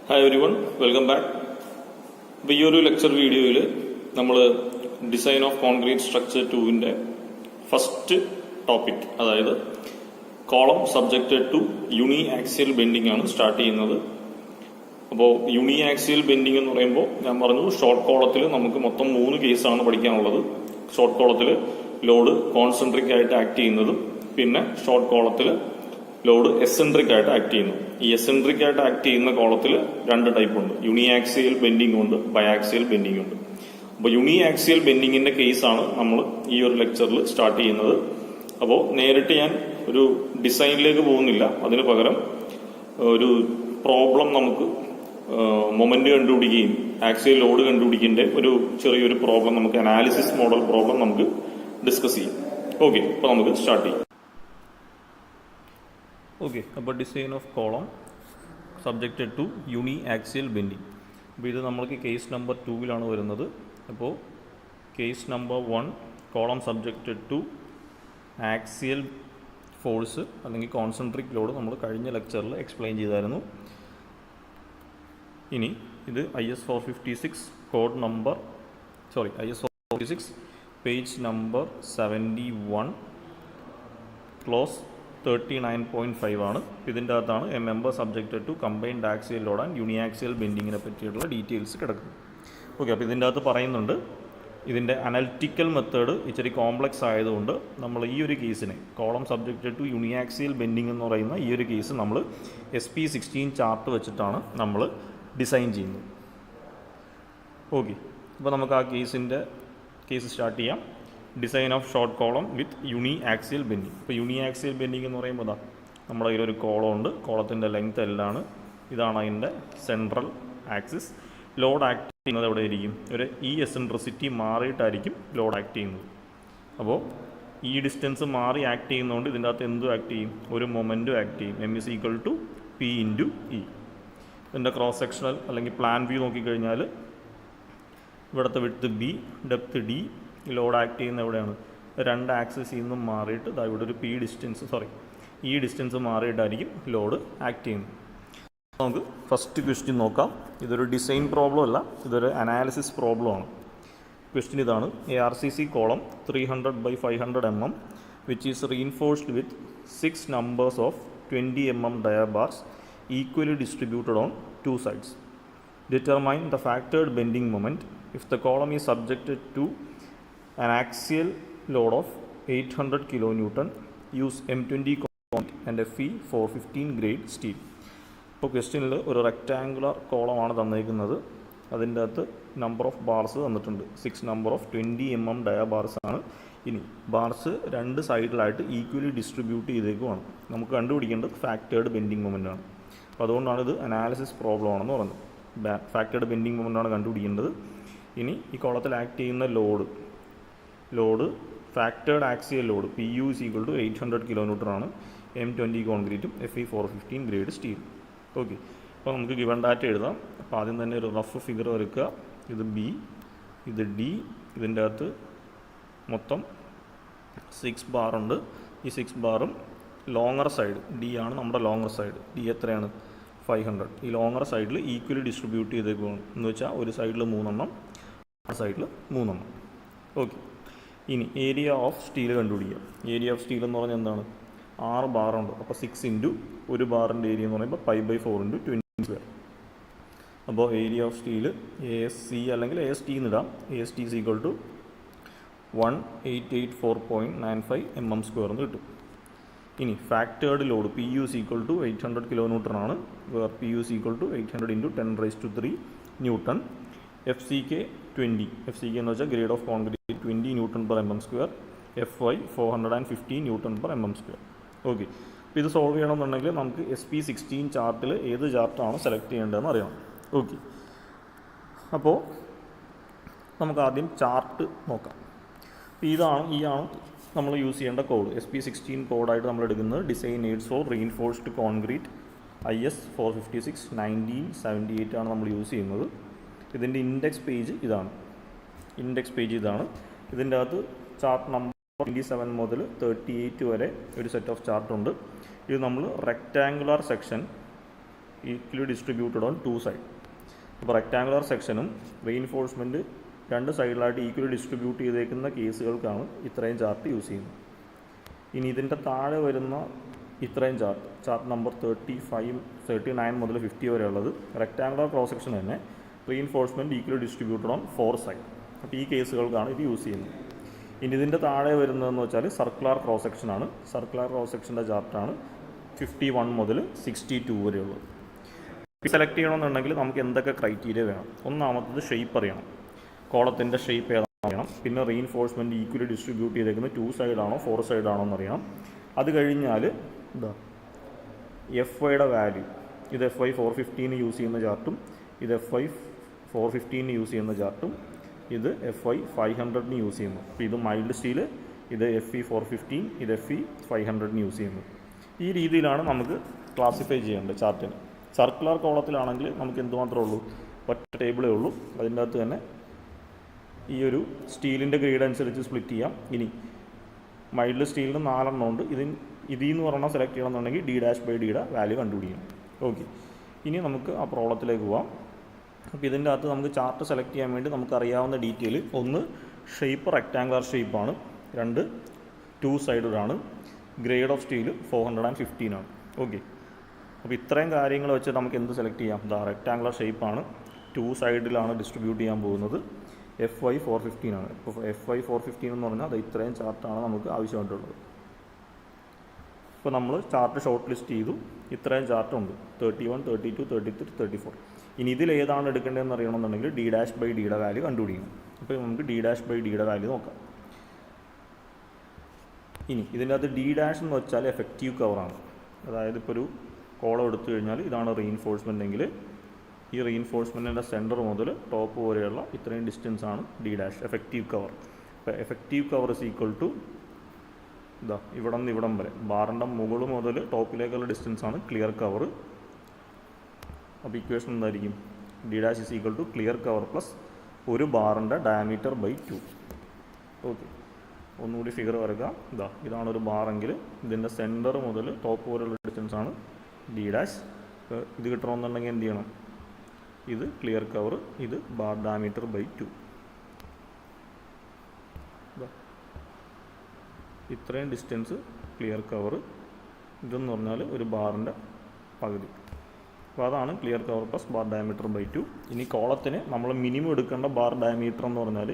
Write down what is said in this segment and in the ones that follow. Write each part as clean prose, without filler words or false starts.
Hi everyone, welcome back. അപ്പോൾ ഈ ഒരു ലെക്ചർ വീഡിയോയിൽ നമ്മൾ ഡിസൈൻ ഓഫ് കോൺക്രീറ്റ് സ്ട്രക്ചർ 2-ന്റെ ഫസ്റ്റ് ടോപ്പിക്, അതായത് column subjected to uniaxial bending ആണ് സ്റ്റാർട്ട് ചെയ്യുന്നത്. അപ്പോൾ യൂണി ആക്സിയൽ ബെൻഡിങ് എന്ന് പറയുമ്പോൾ ഞാൻ പറഞ്ഞു, ഷോർട്ട് കോളത്തിൽ നമുക്ക് മൊത്തം 3 കേസാണ് പഠിക്കാനുള്ളത്. ഷോർട്ട് കോളത്തിൽ ലോഡ് കോൺസെൻട്രിക് ആയിട്ട് ആക്ട് ചെയ്യുന്നതും, പിന്നെ ഷോർട്ട് കോളത്തിൽ ലോഡ് എസെൻട്രിക് ആയിട്ട് ആക്ട് ചെയ്യുന്നു. ഈ എസെൻട്രിക് ആയിട്ട് ആക്ട് ചെയ്യുന്ന കോളത്തിൽ 2 ടൈപ്പ് ഉണ്ട്. യൂണിയാക്സിയൽ ബെൻഡിങ് ഉണ്ട്, ബയാക്സിയൽ ബെൻഡിങ് ഉണ്ട്. അപ്പോൾ യൂണിയാക്സിയൽ ബെൻഡിങ്ങിന്റെ കേസാണ് നമ്മൾ ഈ ഒരു ലെക്ചറിൽ സ്റ്റാർട്ട് ചെയ്യുന്നത്. അപ്പോൾ നേരിട്ട് ഞാൻ ഒരു ഡിസൈനിലേക്ക് പോകുന്നില്ല, അതിന് പകരം ഒരു പ്രോബ്ലം നമുക്ക് മൊമെന്റ് കണ്ടുപിടിക്കുകയും ആക്സിയൽ ലോഡ് കണ്ടുപിടിക്കേണ്ട ഒരു ചെറിയൊരു പ്രോബ്ലം, നമുക്ക് അനാലിസിസ് മോഡൽ പ്രോബ്ലം നമുക്ക് ഡിസ്കസ് ചെയ്യാം. ഓക്കെ, അപ്പോൾ നമുക്ക് സ്റ്റാർട്ട് ചെയ്യാം. ഓക്കെ, അപ്പോൾ design of column subjected to uniaxial bending. അപ്പോൾ ഇത് നമ്മൾക്ക് കേസ് നമ്പർ 2-ലാണ് വരുന്നത്. അപ്പോൾ case number 1 column subjected to axial force അല്ലെങ്കിൽ കോൺസെൻട്രിക് ലോഡ് നമ്മൾ കഴിഞ്ഞ ലെക്ചറിൽ എക്സ്പ്ലെയിൻ ചെയ്തായിരുന്നു. ഇനി ഇത് IS 456 code number IS 456 page number 71 clause 39.5 ആണ്. ഇതിൻ്റെ അകത്താണ് a member subjected to combined axial load and യൂണിയാക്സിയൽ ബെൻഡിങ്ങിനെ പറ്റിയിട്ടുള്ള ഡീറ്റെയിൽസ് കിടക്കുന്നത്. ഓക്കെ, അപ്പോൾ ഇതിൻ്റെ അകത്ത് പറയുന്നുണ്ട്, ഇതിൻ്റെ അനലിറ്റിക്കൽ മെത്തേഡ് ഇച്ചിരി കോംപ്ലക്സ് ആയതുകൊണ്ട് നമ്മൾ ഈ ഒരു കേസിനെ column subjected to uniaxial bending എന്ന് പറയുന്ന ഈ ഒരു കേസ് നമ്മൾ SP16 ചാർട്ട് വെച്ചിട്ടാണ് നമ്മൾ ഡിസൈൻ ചെയ്യുന്നത്. ഓക്കെ, അപ്പോൾ നമുക്ക് ആ കേസ് സ്റ്റാർട്ട് ചെയ്യാം. Design of short column with uni axial bending. ഇപ്പോൾ യൂണി ആക്സിയൽ ബെൻഡിങ് എന്ന് പറയുമ്പോൾ നമ്മുടെ കയ്യിലൊരു കോളം ഉണ്ട്. കോളത്തിൻ്റെ ലെങ്ത് എല്ലാണ്. ഇതാണ് അതിൻ്റെ സെൻട്രൽ ആക്സിസ്. ലോഡ് ആക്ട് ചെയ്യുന്നത് എവിടെ ആയിരിക്കും? ഒരു എസെൻട്രിസിറ്റി മാറിയിട്ടായിരിക്കും ലോഡ് ആക്ട് ചെയ്യുന്നത്. അപ്പോൾ ഈ ഡിസ്റ്റൻസ് മാറി ആക്ട് ചെയ്യുന്നതുകൊണ്ട് ഇതിൻ്റെ അകത്ത് എന്തും ആക്ട് ചെയ്യും? ഒരു മൊമെൻറ്റും ആക്ട് ചെയ്യും. M=P/E. ഇതിൻ്റെ ക്രോസ് സെക്ഷണൽ അല്ലെങ്കിൽ പ്ലാൻ വ്യൂ നോക്കിക്കഴിഞ്ഞാൽ ഇവിടുത്തെ width B, depth D. Load act ചെയ്യുന്ന എവിടെയാണ്? 2 ആക്സിസിൽ നിന്നും മാറിയിട്ട് ഇവിടെ ഒരു ഈ ഡിസ്റ്റൻസ് മാറിയിട്ടായിരിക്കും ലോഡ് ആക്ട് ചെയ്യുന്നത്. നമുക്ക് ഫസ്റ്റ് ക്വസ്റ്റ്യൻ നോക്കാം. ഇതൊരു ഡിസൈൻ പ്രോബ്ലം അല്ല, ഇതൊരു അനാലിസിസ് പ്രോബ്ലമാണ്. ക്വസ്റ്റ്യൻ ഇതാണ്: A RCC column 300/500 mm which is reinforced with 6 numbers of 20 mm dia bars equally distributed on 2 sides. Determine the factored bending moment if the column is subjected to an axial load of 800 kN. Use M20 concrete and Fe 415 grade steel. ഇപ്പോൾ ക്വസ്റ്റ്യനിൽ ഒരു rectangular കോളമാണ് തന്നിരിക്കുന്നത്. അതിൻ്റെ അകത്ത് number of bars തന്നിട്ടുണ്ട്. 6 number of 20 mm ഡയ bars ആണ്. ഇനി bars 2 സൈഡിലായിട്ട് ഈക്വലി ഡിസ്ട്രിബ്യൂട്ട് ചെയ്തേക്കുവാണ്. നമുക്ക് കണ്ടുപിടിക്കേണ്ടത് ഫാക്ടേർഡ് ബെൻഡിങ് മൊമെൻ്റ് ആണ്. അപ്പോൾ അതുകൊണ്ടാണ് ഇത് അനാലിസിസ് പ്രോബ്ലം ആണെന്ന് പറയുന്നത്. ഫാക്ടേർഡ് ബെൻഡിങ് മൊമെൻ്റ് ആണ് കണ്ടുപിടിക്കേണ്ടത്. ഇനി ഈ കോളത്തിൽ ആക്ട് ചെയ്യുന്ന load factored axial load PU = 800 kN ആണ്. M20 കോൺക്രീറ്റും Fe 415 grade steel. Okay, അപ്പോൾ നമുക്ക് ഗിവൺ ഡാറ്റ എഴുതാം. അപ്പോൾ ആദ്യം തന്നെ ഒരു റഫ് ഫിഗർ വരയ്ക്കുക. ഇത് B, ഇത് D. ഇതിൻ്റെ അകത്ത് മൊത്തം 6 ബാറുണ്ട്. ഈ 6 ബാറും ലോങ്ങർ സൈഡ് D ആണ് നമ്മുടെ ലോങ്ങർ സൈഡ്. D എത്രയാണ്? 500. ഈ ലോങ്ങർ സൈഡിൽ ഈക്വലി ഡിസ്ട്രിബ്യൂട്ട് ചെയ്തേക്കുകയാണ്. എന്ന് വെച്ചാൽ ഒരു സൈഡിൽ 3 എണ്ണം, ആ സൈഡിൽ 3 എണ്ണം. ഓക്കെ, ഇനി ഏരിയ ഓഫ് സ്റ്റീൽ കണ്ടുപിടിക്കുക. ഏരിയ ഓഫ് സ്റ്റീൽ എന്ന് പറഞ്ഞാൽ എന്താണ്? 6 ബാറുണ്ട്. അപ്പോൾ 6 ഇൻറ്റു ഒരു ബാറിൻ്റെ ഏരിയ എന്ന് പറയുമ്പോൾ 5/4 × 20². അപ്പോൾ ഏരിയ ഓഫ് സ്റ്റീൽ ASC അല്ലെങ്കിൽ AST എന്നിടാം. AST = 1884.95 mm² എന്ന് കിട്ടും. ഇനി ഫാക്ടേർഡ് ലോഡ് PU = 800 kN ആണ്. PU = 800 × 10³ N. FCK 20. FCK എന്ന് വെച്ചാൽ grade of concrete 20 N/mm². FY 415 N/mm². Okay, അപ്പോൾ ഇത് സോൾവ് ചെയ്യണമെന്നുണ്ടെങ്കിൽ നമുക്ക് SP16 ചാർട്ടിൽ ഏത് ചാർട്ടാണ് സെലക്ട് ചെയ്യേണ്ടതെന്ന് അറിയണം. ഓക്കെ, അപ്പോൾ നമുക്ക് ആദ്യം ചാർട്ട് നോക്കാം. ഇതാണ് നമ്മൾ യൂസ് ചെയ്യേണ്ട കോഡ്. SP16 കോഡായിട്ട് നമ്മൾ എടുക്കുന്നത് design aids for reinforced concrete IS 456 1978 ആണ് നമ്മൾ യൂസ് ചെയ്യുന്നത്. ഇതിൻ്റെ ഇൻഡെക്സ് പേജ് ഇതാണ്. ഇതിൻ്റെ അകത്ത് ചാർട്ട് നമ്പർ 27 മുതൽ 38 വരെ ഒരു സെറ്റ് ഓഫ് ചാർട്ടുണ്ട്. ഇത് നമ്മൾ rectangular section equally distributed on 2 side. അപ്പോൾ റെക്റ്റാങ്കുലർ സെക്ഷനും റീഇൻഫോഴ്സ്മെൻറ്റ് രണ്ട് സൈഡിലായിട്ട് ഈക്വലി ഡിസ്ട്രിബ്യൂട്ട് ചെയ്തേക്കുന്ന കേസുകൾക്കാണ് ഇത്രയും ചാർട്ട് യൂസ് ചെയ്യുന്നത്. ഇനി ഇതിൻ്റെ താഴെ വരുന്ന ഇത്രയും ചാർട്ട് നമ്പർ 39 മുതൽ 50 വരെ ഉള്ളത് റെക്റ്റാങ്കുലർ ക്രോസ് സെക്ഷൻ തന്നെ reinforcement equally distributed on 4 side. അപ്പോൾ ഈ കേസുകൾക്കാണ് ഇത് യൂസ് ചെയ്യുന്നത്. ഇനി ഇതിൻ്റെ താഴെ വരുന്നതെന്ന് വെച്ചാൽ സർക്കുലർ ക്രോസ് സെക്ഷനാണ്. സർക്കുലർ ക്രോസ് സെക്ഷൻ്റെ ചാർട്ടാണ് 51 മുതൽ 62 വരെയുള്ളത്. സെലക്ട് ചെയ്യണമെന്നുണ്ടെങ്കിൽ നമുക്ക് എന്തൊക്കെ ക്രൈറ്റീരിയ വേണം? ഒന്നാമത്തത് ഷേപ്പ് അറിയണം, കോളത്തിൻ്റെ ഷേപ്പ് ഏതാണെന്ന് അറിയണം. പിന്നെ റീഇൻഫോഴ്സ്മെൻറ്റ് ഈക്വലി ഡിസ്ട്രിബ്യൂട്ട് ചെയ്തേക്കുന്നത് 2 സൈഡാണോ 4 സൈഡാണോ എന്നറിയണം. അത് കഴിഞ്ഞാൽ FYയുടെ വാല്യൂ, ഇത് FY 415 യൂസ് ചെയ്യുന്ന ചാർട്ടും ഇത് FY 415 യൂസ് ചെയ്യുന്ന ചാർട്ടും ഇത് FY 500 യൂസ് ചെയ്യുന്നു. അപ്പോൾ ഇത് മൈൽഡ് സ്റ്റീൽ, ഇത് FE 415, ഇത് FE 500 യൂസ് ചെയ്യുന്നു. ഈ രീതിയിലാണ് നമുക്ക് ക്ലാസിഫൈ ചെയ്യേണ്ടത് ചാർട്ടിന്. സർക്കുലർ കോളത്തിലാണെങ്കിൽ നമുക്ക് എന്തുമാത്രമേ ഉള്ളൂ, ഒറ്റ ടേബിളേ ഉള്ളൂ. അതിൻ്റെ അകത്ത് തന്നെ ഈ ഒരു സ്റ്റീലിൻ്റെ ഗ്രേഡ് അനുസരിച്ച് സ്പ്ലിറ്റ് ചെയ്യാം. ഇനി മൈൽഡ് സ്റ്റീലിന് 4 എണ്ണം ഉണ്ട്. ഇതിൽ നിന്ന് പറഞ്ഞാൽ സെലക്ട് ചെയ്യണമെന്നുണ്ടെങ്കിൽ D'/Dയുടെ വാല്യൂ കണ്ടുപിടിക്കണം. ഓക്കെ, ഇനി നമുക്ക് ആ പ്രോബ്ലത്തിലേക്ക് പോവാം. അപ്പോൾ ഇതിൻ്റെ അകത്ത് നമുക്ക് ചാർട്ട് സെലക്ട് ചെയ്യാൻ വേണ്ടി നമുക്കറിയാവുന്ന ഡീറ്റെയിൽ, ഒന്ന് ഷേപ്പ് റെക്റ്റാങ്കുലർ ഷേപ്പാണ്, 2 2 സൈഡാണ്, ഗ്രേഡ് ഓഫ് സ്റ്റീൽ 415 ആണ്. ഓക്കെ, അപ്പോൾ ഇത്രയും കാര്യങ്ങൾ വെച്ച് നമുക്ക് എന്ത് സെലക്ട് ചെയ്യാം? റെക്റ്റാങ്കുലർ ഷേപ്പാണ്, 2 സൈഡിലാണ് ഡിസ്ട്രിബ്യൂട്ട് ചെയ്യാൻ പോകുന്നത്, FY 415 ആണ്. ഇപ്പോൾ FY 415 എന്ന് പറഞ്ഞാൽ അത് ഇത്രയും ചാർട്ടാണ് നമുക്ക് ആവശ്യമായിട്ടുള്ളത്. ഇപ്പോൾ നമ്മൾ ചാർട്ട് ഷോർട്ട് ലിസ്റ്റ് ചെയ്തു. ഇത്രയും ചാർട്ടുണ്ട്, 31, 32, 33, 34. ഇനി ഇതിൽ ഏതാണ് എടുക്കേണ്ടതെന്ന് അറിയണമെന്നുണ്ടെങ്കിൽ D'/Dയുടെ വാല്യൂ കണ്ടുപിടിക്കണം. അപ്പോൾ നമുക്ക് D'/Dയുടെ വാല്യൂ നോക്കാം. ഇനി ഇതിൻ്റെ അകത്ത് D' എന്ന് വെച്ചാൽ എഫക്റ്റീവ് കവറാണ്. അതായത് ഇപ്പോൾ ഒരു കോളം എടുത്തു കഴിഞ്ഞാൽ ഇതാണ് റീഇൻഫോഴ്സ്മെൻ്റ് എങ്കിൽ ഈ റീഇൻഫോഴ്സ്മെൻറ്റിൻ്റെ സെൻറ്റർ മുതൽ ടോപ്പ് വരെയുള്ള ഇത്രയും ഡിസ്റ്റൻസ് ആണ് D', എഫക്റ്റീവ് കവർ. അപ്പോൾ effective cover is equal to ഇവിടെ നിന്ന് ഇവിടം വരെ, ബാറിൻ്റെ മുകൾ മുതൽ ടോപ്പിലേക്കുള്ള ഡിസ്റ്റൻസ് ആണ് ക്ലിയർ കവർ. അപ്പോൾ ഇക്വേഷൻ എന്തായിരിക്കും? D' is equal to clear cover plus ഒരു ബാറിൻ്റെ ഡയമീറ്റർ ബൈ 2. ഓക്കെ, ഒന്നുകൂടി ഫിഗർ വരക്കുക. ഇതാണ് ഒരു ബാറെങ്കിൽ ഇതിൻ്റെ സെൻറ്റർ മുതൽ ടോപ്പ് വരെയുള്ള ഡിസ്റ്റൻസ് ആണ് D'. ഇത് കിട്ടണമെന്നുണ്ടെങ്കിൽ എന്ത് ചെയ്യണം? ഇത് ക്ലിയർ കവർ, ഇത് ബാർ ഡയമീറ്റർ ബൈ 2. ഇത്രയും ഡിസ്റ്റൻസ് ക്ലിയർ കവർ, ഇതെന്ന് പറഞ്ഞാൽ ഒരു ബാറിൻ്റെ പകുതി. അപ്പോൾ അതാണ് clear cover plus bar diameter by 2. ഇനി കോളത്തിന് നമ്മൾ മിനിമം എടുക്കേണ്ട ബാർ ഡയമീറ്റർ എന്ന് പറഞ്ഞാൽ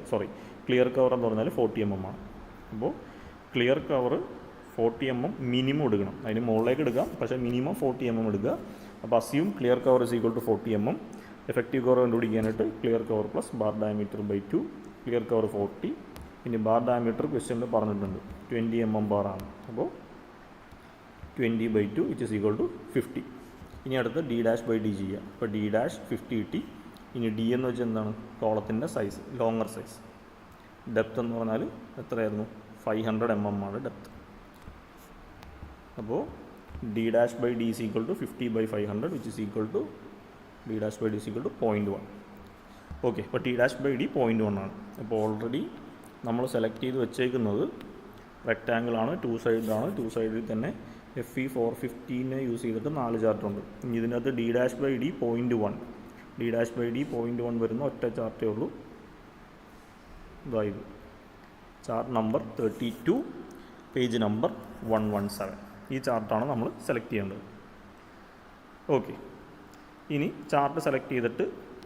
ക്ലിയർ കവർ എന്ന് പറഞ്ഞാൽ 40 mm ആണ്. അപ്പോൾ ക്ലിയർ കവർ 40 mm മിനിമം എടുക്കണം. അതിന് മുകളിലേക്ക് എടുക്കാം, പക്ഷേ മിനിമം 40 mm എടുക്കുക. അപ്പോൾ assume clear cover is equal to 40 mm. Effective cover കണ്ടുപിടിക്കാനായിട്ട് clear cover plus bar diameter by 2. Clear cover 40. ഇനി ബാർ ഡയമീറ്റർ ക്വസ്റ്റ്യനിൽ പറഞ്ഞിട്ടുണ്ട് 20 mm ബാറാണ്. അപ്പോൾ 20 by 2 it is equal to 50. ഇനി അടുത്ത് D'/D ചെയ്യുക. അപ്പോൾ D' 50 കിട്ടി. ഇനി D എന്ന് വെച്ചാൽ എന്താണ്? കോളത്തിൻ്റെ സൈസ്, ലോങ്ങർ സൈസ്. ഡെപ്ത് എന്ന് പറഞ്ഞാൽ എത്രയായിരുന്നു? 500 mm ആണ് ഡെപ്ത്. അപ്പോൾ D'/D is equal to 50 by 500 which is equal to D'/D is equal to 0.1. Okay, അപ്പോൾ T'/D 0.1 ആണ്. അപ്പോൾ ഓൾറെഡി നമ്മൾ സെലക്ട് ചെയ്ത് വെച്ചേക്കുന്നത് റെക്റ്റാങ്കിളാണ്, 2 സൈഡാണ്. 2 സൈഡിൽ തന്നെ FE 415 യൂസ് ചെയ്തിട്ട് 4 ചാർട്ടുണ്ട്. ഇനി ഇതിനകത്ത് D'/D 0.1, D'/D 0.1 വരുന്ന ഒറ്റ ചാർട്ടേ ഉള്ളൂ. ഇതായത് ചാർട്ട് നമ്പർ 32, പേജ് നമ്പർ 117. ഈ ചാർട്ടാണ് നമ്മൾ സെലക്ട് ചെയ്യേണ്ടത്. ഓക്കെ, ഇനി ചാർട്ട് സെലക്ട് ചെയ്തിട്ട്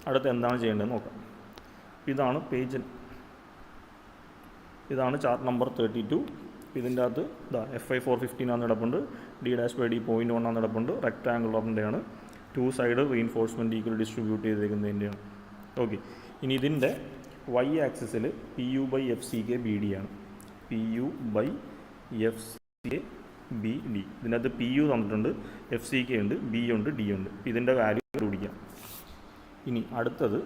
അടുത്ത് എന്താണ് ചെയ്യേണ്ടതെന്ന് നോക്കാം. ഇതാണ് ഇതാണ് ചാർട്ട് നമ്പർ 32. ഇതിൻ്റെ അകത്ത് FI 415 ആണ് കിടപ്പുണ്ട്, D'/D 0.1 ആണ് കിടപ്പുണ്ട്, റെക്റ്റാങ്കുലറിൻ്റെയാണ്, 2 സൈഡ് റീഇൻഫോഴ്സ്മെൻറ്റ് ഈക്വൽ ഡിസ്ട്രിബ്യൂട്ട് ചെയ്തേക്കുന്നതിൻ്റെയാണ്. ഓക്കെ, ഇനി ഇതിൻ്റെ Y ആക്സിസിൽ PU/FCK BD ആണ്. PU/FCK BD. ഇതിനകത്ത് PU തന്നിട്ടുണ്ട്, FCK ഉണ്ട്, B ഉണ്ട്, D ഉണ്ട്. ഇതിൻ്റെ വാല്യൂ കണ്ടുപിടിക്കാം. ഇനി അടുത്തത്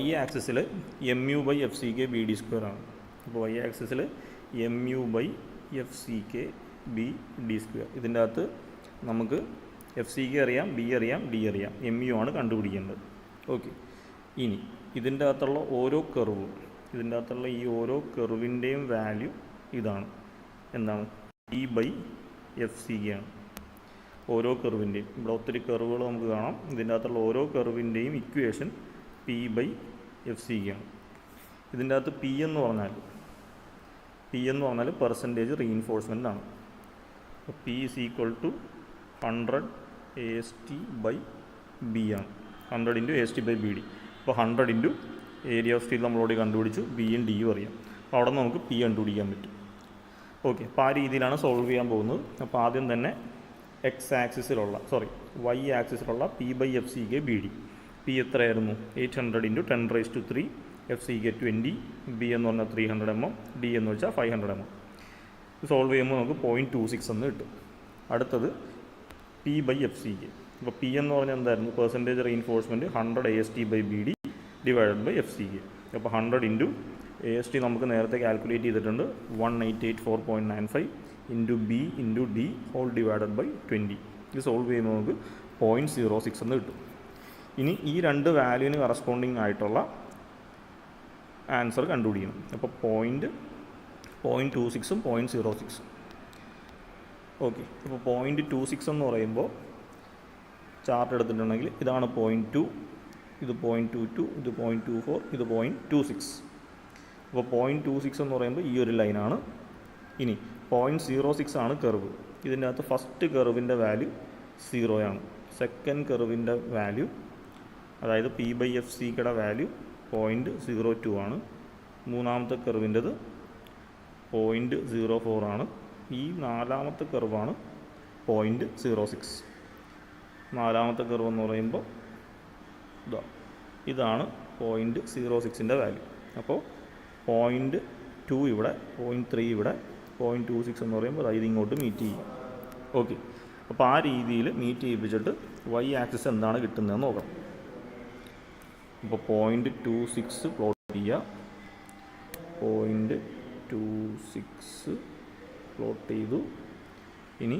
Y ആക്സിസിൽ MU/FCK BD² ആണ്. അപ്പോൾ Y ആക്സിസിൽ MU/FCK BD². ഇതിൻ്റെ അകത്ത് നമുക്ക് FCK അറിയാം, B അറിയാം, D അറിയാം, MU ആണ് കണ്ടുപിടിക്കേണ്ടത്. ഓക്കെ, ഇനി ഇതിൻ്റെ അകത്തുള്ള ഓരോ കർവും, ഇതിൻ്റെ അകത്തുള്ള ഈ ഓരോ കർവിൻ്റെയും വാല്യൂ ഇതാണ്. എന്താണ്? D/FCK ആണ്. ഓരോ കർവിൻ്റെയും, ഇവിടെ ഒത്തിരി കർവുകൾ നമുക്ക് കാണാം, ഇതിൻ്റെ അകത്തുള്ള ഓരോ കർവിൻ്റെയും ഇക്വേഷൻ P/FCK ആണ്. ഇതിൻ്റെ അകത്ത് പി എന്ന് പറഞ്ഞാൽ പെർസെൻറ്റേജ് റീഇൻഫോഴ്സ്മെൻ്റ് ആണ്. അപ്പോൾ P = 100 AST/B ആണ്. 100 × AST/BD. അപ്പോൾ 100 × ഏരിയ ഓഫ് സ്റ്റീൽ നമ്മളോട് കണ്ടുപിടിച്ചു, ബിയും ഡിയും അറിയാം. അപ്പോൾ അവിടെ നിന്ന് നമുക്ക് പി കണ്ടുപിടിക്കാൻ പറ്റും. ഓക്കെ, അപ്പോൾ ആ രീതിയിലാണ് സോൾവ് ചെയ്യാൻ പോകുന്നത്. അപ്പോൾ ആദ്യം തന്നെ y ആക്സിസിലുള്ള P/FCK/BD. പി എത്രയായിരുന്നു? 800 × 10⁻³ FCK 20, ബി എന്ന് പറഞ്ഞാൽ 300 mm, ഡി എന്ന് വെച്ചാൽ 500 mm. സോൾവ് ചെയ്യുമ്പോൾ നമുക്ക് 0.26 എന്ന് കിട്ടും. അടുത്തത് P/FCK. അപ്പോൾ പി എന്ന് പറഞ്ഞാൽ എന്തായിരുന്നു? Percentage reinforcement 100 AST/BD / FCK. അപ്പോൾ 100 × AST നമുക്ക് നേരത്തെ കാൽക്കുലേറ്റ് ചെയ്തിട്ടുണ്ട്, 1884.95 × B × D / 20. ഇത് സോൾവ് ചെയ്യുമ്പോൾ നമുക്ക് 0.06 എന്ന് കിട്ടും. ഇനി ഈ രണ്ട് വാല്യൂവിന് കറസ്പോണ്ടിങ് ആയിട്ടുള്ള ആൻസർ കണ്ടുപിടിക്കണം. അപ്പോൾ 0.26ഉം 0.06ഉം. ഓക്കെ, അപ്പോൾ 0.26 എന്ന് പറയുമ്പോൾ ചാർട്ട് എടുത്തിട്ടുണ്ടെങ്കിൽ ഇതാണ് 0.2, ഇത് 0.22, ഇത് 0.24, ഇത് 0.26. അപ്പോൾ 0.26 എന്ന് പറയുമ്പോൾ ഈ ഒരു ലൈനാണ്. ഇനി 0.06 ആണ് കർവ്. ഇതിൻ്റെ അകത്ത് ഫസ്റ്റ് കർവിൻ്റെ വാല്യൂ 0 ആണ്. സെക്കൻഡ് കർവിൻ്റെ വാല്യൂ, അതായത് P/FCKയുടെ വാല്യൂ 0.02 ആണ്. മൂന്നാമത്തെ കർവിൻ്റെത് 0.04 ആണ്. ഈ നാലാമത്തെ കർവാണ് 0.06. നാലാമത്തെ കർവ് എന്ന് പറയുമ്പോൾ ഇതാണ് 0.06ൻ്റെ വാല്യൂ. അപ്പോൾ 0.2 ഇവിടെ, 0.3 ഇവിടെ, 0.26 എന്ന് പറയുമ്പോൾ ഇത് ഇങ്ങോട്ട് മീറ്റ് ചെയ്യും. ഓക്കെ, അപ്പോൾ ആ രീതിയിൽ മീറ്റ് ചെയ്യിപ്പിച്ചിട്ട് y ആക്സിസ് എന്താണ് കിട്ടുന്നതെന്ന് നോക്കാം. അപ്പോൾ 0.26 പ്ലോട്ട് ചെയ്യുക. 0.26 പ്ലോട്ട് ചെയ്തു. ഇനി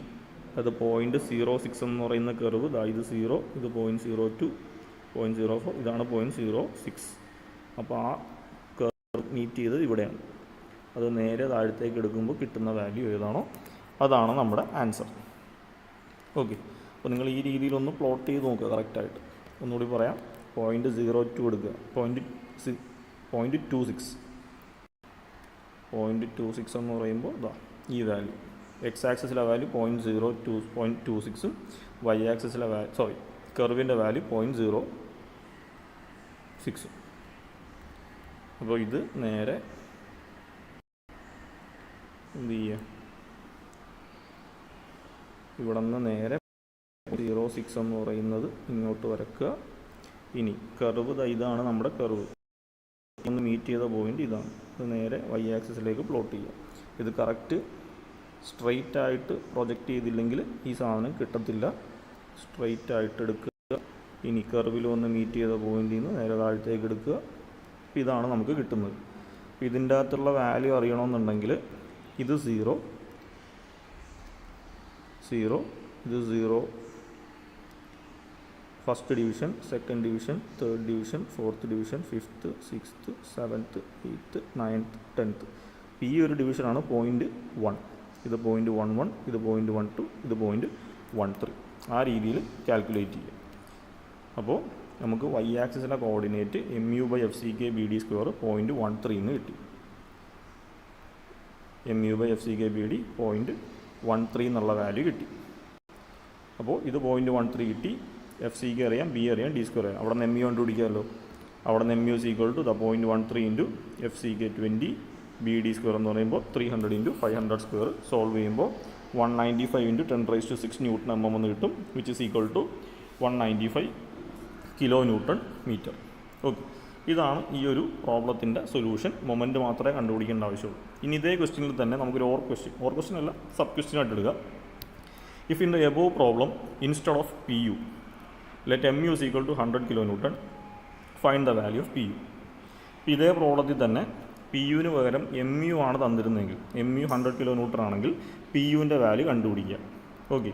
അത് 0.06 എന്ന് പറയുന്ന കർവ്, ഇത് 0, ഇത് 0.02, 0.04, ഇതാണ് 0.06. അപ്പോൾ ആ കർവ് മീറ്റ് ചെയ്തത് ഇവിടെയാണ്. അത് നേരെ താഴത്തേക്ക് എടുക്കുമ്പോൾ കിട്ടുന്ന വാല്യൂ ഏതാണോ അതാണ് നമ്മുടെ ആൻസർ. ഓക്കെ, അപ്പോൾ നിങ്ങൾ ഈ രീതിയിലൊന്ന് പ്ലോട്ട് ചെയ്ത് നോക്കുക കറക്റ്റായിട്ട്. ഒന്നുകൂടി പറയാം, 0.02 എടുക്കുക, 0.26 എന്ന് പറയുമ്പോൾ ഈ വാല്യൂ, എക്സ് ആക്സിസിലെ വാല്യൂ 0.26ഉം വൈ ആക്സിസിലെ കർവിൻ്റെ വാല്യൂ 0.06. അപ്പോൾ ഇത് നേരെ എന്ത് ചെയ്യുക, ഇവിടെ നിന്ന് നേരെ 0.06 എന്ന് പറയുന്നത് ഇങ്ങോട്ട് വരക്കുക. ഇനി കർവ് ഇതാണ് നമ്മുടെ കർവ്, ഒന്ന് മീറ്റ് ചെയ്ത പോയിൻ്റ് ഇതാണ്. ഇത് നേരെ വൈ ആക്സിസിലേക്ക് പ്ലോട്ട് ചെയ്യുക. ഇത് കറക്റ്റ് സ്ട്രെയിറ്റ് ആയിട്ട് പ്രൊജക്റ്റ് ചെയ്തില്ലെങ്കിൽ ഈ സാധനം കിട്ടത്തില്ല. സ്ട്രെയിറ്റ് ആയിട്ട് എടുക്കുക. ഇനി കർവിൽ വന്ന് മീറ്റ് ചെയ്ത പോയിന്റിൽ നിന്ന് നേരെ താഴത്തേക്ക് എടുക്കുക. ഇതാണ് നമുക്ക് കിട്ടുന്നത്. ഇതിൻ്റെ അകത്തുള്ള വാല്യൂ അറിയണമെന്നുണ്ടെങ്കിൽ ഇത് 0, ഇത് 0, first division, second division, third division, fourth division, 5th, 6th, 7th, 8th, 9th, 10th. ഈ ഒരു ഡിവിഷനാണ് 0.1. ഇത് 0.11, ഇത് 0.12, ഇത് 0.13. ആ രീതിയിൽ കാൽക്കുലേറ്റ് ചെയ്യുക. അപ്പോൾ നമുക്ക് y ആക്സിസിലെ കോർഡിനേറ്റ് mu/FCK/BD² 0.13 എന്ന് കിട്ടി. mu/FCK/BD 0.13 എന്നുള്ള വാല്യൂ കിട്ടി. അപ്പോൾ ഇത് 0.13 കിട്ടി. FCK അറിയാം, B അറിയാം, D² അറിയാം. അവിടെ നിന്ന് mu കണ്ടുപിടിക്കാമല്ലോ. അവിടെ നിന്ന് mu = 0.13 × FCK 20, BD² എന്ന് പറയുമ്പോൾ 300 × 500². സോൾവ് ചെയ്യുമ്പോൾ 195 × 10⁻6 Nm എന്ന് കിട്ടും, which is equal to 195 kN/m. Okay, ഇതാണ് ഈ ഒരു പ്രോബ്ലത്തിൻ്റെ സൊല്യൂഷൻ. മൊമെൻറ്റ് മാത്രമേ കണ്ടുപിടിക്കേണ്ട ആവശ്യമുള്ളൂ. ഇനി ഇതേ ക്വസ്റ്റ്യനിൽ തന്നെ നമുക്കൊരു ഓർ ക്വസ്റ്റ്യൻ അല്ല, സബ് ക്വസ്റ്റ്യൻ ആയിട്ട് എടുക്കുക. If in the above problem instead of PU let mu is equal to 100 kN, find the value of PU. ഇതേ പ്രോബ്ലത്തിൽ തന്നെ PUവിന് പകരം mu ആണ് തന്നിരുന്നെങ്കിൽ, mu 100 kN ആണെങ്കിൽ PUവിൻ്റെ വാല്യൂ കണ്ടുപിടിക്കുക. ഓക്കെ,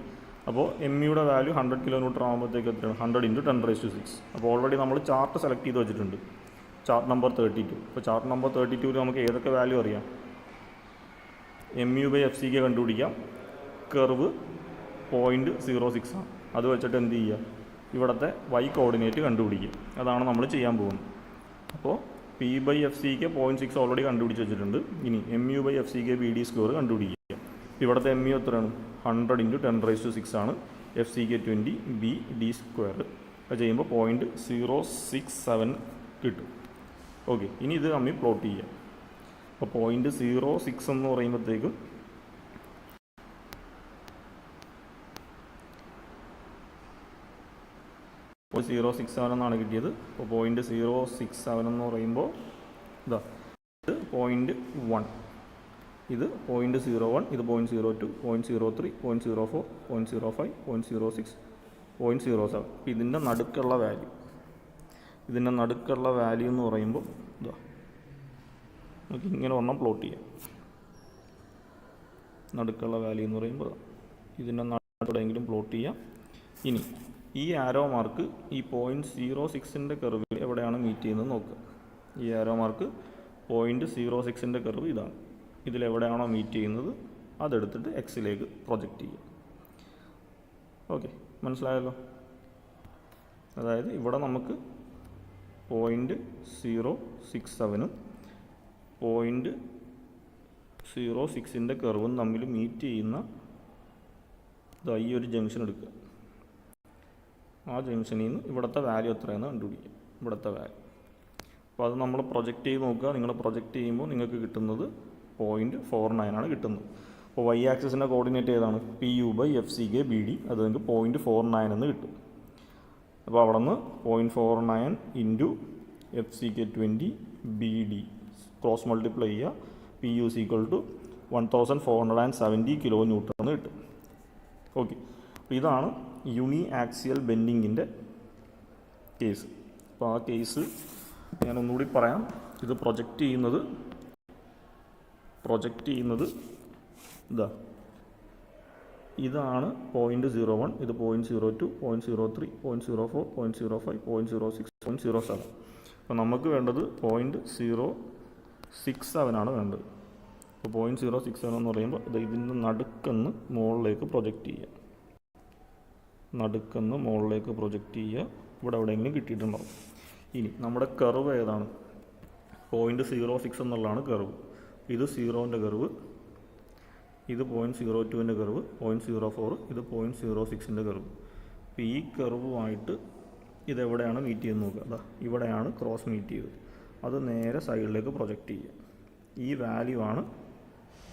അപ്പോൾ muയുടെ വാല്യൂ 100 kN ആകുമ്പോഴത്തേക്ക് എത്രയാണ്? 100 × 10⁻6. അപ്പോൾ ഓൾറെഡി നമ്മൾ ചാർട്ട് സെലക്ട് ചെയ്ത് വെച്ചിട്ടുണ്ട്, ചാർട്ട് നമ്പർ 32. അപ്പോൾ ചാർട്ട് നമ്പർ 32ൽ നമുക്ക് ഏതൊക്കെ വാല്യൂ അറിയാം? mu/FCK കണ്ടുപിടിക്കാം, കർവ് 0.06 ആണ്. അത് വെച്ചിട്ട് എന്ത് ചെയ്യുക, ഇവിടുത്തെ y കോർഡിനേറ്റ് കണ്ടുപിടിക്കുക. അതാണ് നമ്മൾ ചെയ്യാൻ പോകുന്നത്. അപ്പോൾ P/FC/K 0.6 ഓൾറെഡി കണ്ടുപിടിച്ച് വെച്ചിട്ടുണ്ട്. ഇനി MU/FC/K BD സ്ക്വയർ കണ്ടുപിടിക്കുക. ഇവിടുത്തെ MU എത്രയാണ്? 100 × 10⁶ ആണ്. FC/K 20 BD square. അത് ചെയ്യുമ്പോൾ 0.067 കിട്ടും. ഓക്കെ, ഇനി ഇത് തമ്മിൽ പ്ലോട്ട് ചെയ്യുക. അപ്പോൾ 0.06 എന്ന് പറയുമ്പോഴത്തേക്കും 0.067 എന്നാണ് കിട്ടിയത്. അപ്പോൾ 0.067 എന്ന് പറയുമ്പോൾ ഇതാ ഇത് 0.1, ഇത് 0.01, ഇത് 0.02, 0.03, 0.04, 0.05, 0.06, 0.07. ഇതിൻ്റെ നടുക്കുള്ള വാല്യൂ എന്ന് പറയുമ്പോൾ ഇതാ നമുക്ക് ഇങ്ങനെ ഒരെണ്ണം പ്ലോട്ട് ചെയ്യാം. നടുക്കുള്ള വാല്യൂ എന്ന് പറയുമ്പോൾ ഇതിൻ്റെ നടുക്കെവിടെയെങ്കിലും പ്ലോട്ട് ചെയ്യാം. ഇനി ഈ ആരോ മാർക്ക് ഈ 0.06ൻ്റെ കർവിൽ എവിടെയാണ് മീറ്റ് ചെയ്യുന്നത് നോക്കുക. ഈ ആരോ മാർക്ക് 0.06ൻ്റെ കർവ് ഇതാണ്. ഇതിലെവിടെയാണോ മീറ്റ് ചെയ്യുന്നത് അതെടുത്തിട്ട് എക്സിലേക്ക് പ്രൊജക്റ്റ് ചെയ്യുക. ഓക്കെ, മനസ്സിലായല്ലോ? അതായത് ഇവിടെ നമുക്ക് 0.067ഉം 0.06ൻ്റെ കർവും തമ്മിൽ മീറ്റ് ചെയ്യുന്ന ഈ ഒരു ജംഗ്ഷൻ എടുക്കുക. ആ ജംഗ്ഷനിൽ നിന്ന് ഇവിടുത്തെ വാല്യൂ എത്രയാണെന്ന് കണ്ടുപിടിക്കുക, ഇവിടുത്തെ വാല്യൂ. അപ്പോൾ അത് നമ്മൾ പ്രൊജക്റ്റ് ചെയ്ത് നോക്കുക. നിങ്ങൾ പ്രൊജക്റ്റ് ചെയ്യുമ്പോൾ നിങ്ങൾക്ക് കിട്ടുന്നത് 0.49 ആണ് കിട്ടുന്നത്. അപ്പോൾ y ആക്സിസിൻ്റെ കോർഡിനേറ്റ് ഏതാണ്? PU/FC/K BD. അത് നിങ്ങൾക്ക് 0.49 എന്ന് കിട്ടും. അപ്പോൾ അവിടെ നിന്ന് 0.49 × FC/K 20 BD ക്രോസ് മൾട്ടിപ്ലൈ ചെയ്യുക. PU = 1470 kN എന്ന് കിട്ടും. ഓക്കെ, അപ്പോൾ ഇതാണ് യൂണി ആക്സിയൽ ബെൻഡിങ്ങിൻ്റെ കേസ്. അപ്പോൾ ആ കേസ് ഞാൻ ഒന്നുകൂടി പറയാം. ഇത് പ്രൊജക്റ്റ് ചെയ്യുന്നത് ഇതാണ് 0.01, ഇത് 0.02, 0.03, 0.04, 0.05, 0.06, 0.07. അപ്പോൾ നമുക്ക് വേണ്ടത് 0.067 ആണ് വേണ്ടത്. അപ്പോൾ 0.067 എന്ന് പറയുമ്പോൾ ഇതിൻ്റെ നടുക്കുന്ന് മുകളിലേക്ക് പ്രൊജക്റ്റ് ചെയ്യുക. ഇവിടെ എവിടെയെങ്കിലും കിട്ടിയിട്ടുണ്ടാവും. ഇനി നമ്മുടെ കർവ് ഏതാണ്? 0.06 എന്നുള്ളതാണ് കർവ്. ഇത് 0ൻ്റെ കർവ്, ഇത് 0.02ൻ്റെ കർവ്, 0.04, ഇത് 0.06ൻ്റെ കർവ്. അപ്പോൾ ഈ കർവുമായിട്ട് ഇതെവിടെയാണ് മീറ്റ് ചെയ്ത് നോക്കുക. അതാ ഇവിടെയാണ് ക്രോസ് മീറ്റ് ചെയ്തത്. അത് നേരെ സൈഡിലേക്ക് പ്രൊജക്റ്റ് ചെയ്യുക. ഈ വാല്യൂ ആണ്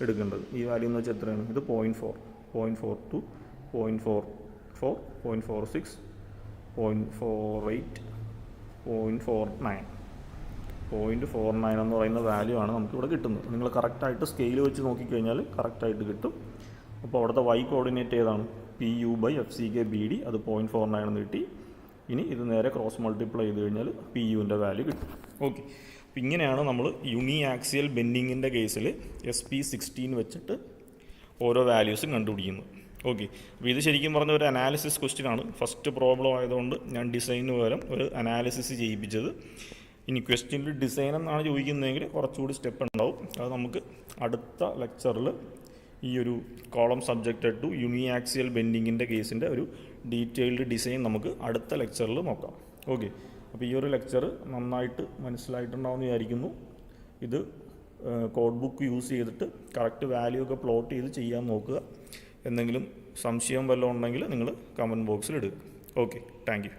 എടുക്കേണ്ടത്. ഈ വാല്യൂ എന്ന് വെച്ചാൽ എത്രയാണ്? ഇത് 0.4, 0.42, 0.44, 0.46, 0.48, 0.49. 0.49 എന്ന് പറയുന്ന വാല്യൂ ആണ് നമുക്കിവിടെ കിട്ടുന്നത്. നിങ്ങൾ കറക്റ്റായിട്ട് സ്കെയിൽ വെച്ച് നോക്കിക്കഴിഞ്ഞാൽ കറക്റ്റായിട്ട് കിട്ടും. അപ്പോൾ അവിടുത്തെ y കോർഡിനേറ്റ് ഏതാണ്? PU/FC/K BD. അത് 0.49 എന്ന് കിട്ടി. ഇനി ഇത് നേരെ ക്രോസ് മൾട്ടിപ്ലൈ ചെയ്ത് കഴിഞ്ഞാൽ PUവിൻ്റെ വാല്യൂ കിട്ടും. ഓക്കെ, അപ്പോൾ ഇങ്ങനെയാണ് നമ്മൾ യൂണി ആക്സിയൽ ബെൻഡിങ്ങിൻ്റെ കേസിൽ SP16 വെച്ചിട്ട് ഓരോ വാല്യൂസും കണ്ടുപിടിക്കുന്നത്. ഓക്കെ, അപ്പോൾ ഇത് ശരിക്കും പറഞ്ഞ ഒരു അനാലിസിസ് ക്വസ്റ്റ്യൻ ആണ്. ഫസ്റ്റ് പ്രോബ്ലം ആയതുകൊണ്ട് ഞാൻ ഡിസൈനിന് പകരം ഒരു അനാലിസിസ് ചെയ്യിപ്പിച്ചത്. ഇനി ക്വസ്റ്റ്യനിൽ ഡിസൈൻ എന്നാണ് ചോദിക്കുന്നതെങ്കിൽ കുറച്ചുകൂടി സ്റ്റെപ്പ് ഉണ്ടാവും. അത് നമുക്ക് അടുത്ത ലെക്ചറിൽ ഈ ഒരു column subjected to uniaxial ബെൻഡിങ്ങിൻ്റെ കേസിൻ്റെ ഒരു ഡീറ്റെയിൽഡ് ഡിസൈൻ നമുക്ക് അടുത്ത ലെക്ചറിൽ നോക്കാം. ഓക്കെ, അപ്പോൾ ഈ ഒരു ലെക്ചർ നന്നായിട്ട് മനസ്സിലായിട്ടുണ്ടാവുമെന്ന് വിചാരിക്കുന്നു. ഇത് കോഡ് ബുക്ക് യൂസ് ചെയ്തിട്ട് കറക്റ്റ് വാല്യൂ ഒക്കെ പ്ലോട്ട് ചെയ്ത് ചെയ്യാൻ നോക്കുക. എന്തെങ്കിലും സംശയം വല്ലതും ഉണ്ടെങ്കിൽ നിങ്ങൾ കമൻറ്റ് ബോക്സിൽ ഇടുക. Okay, thank you.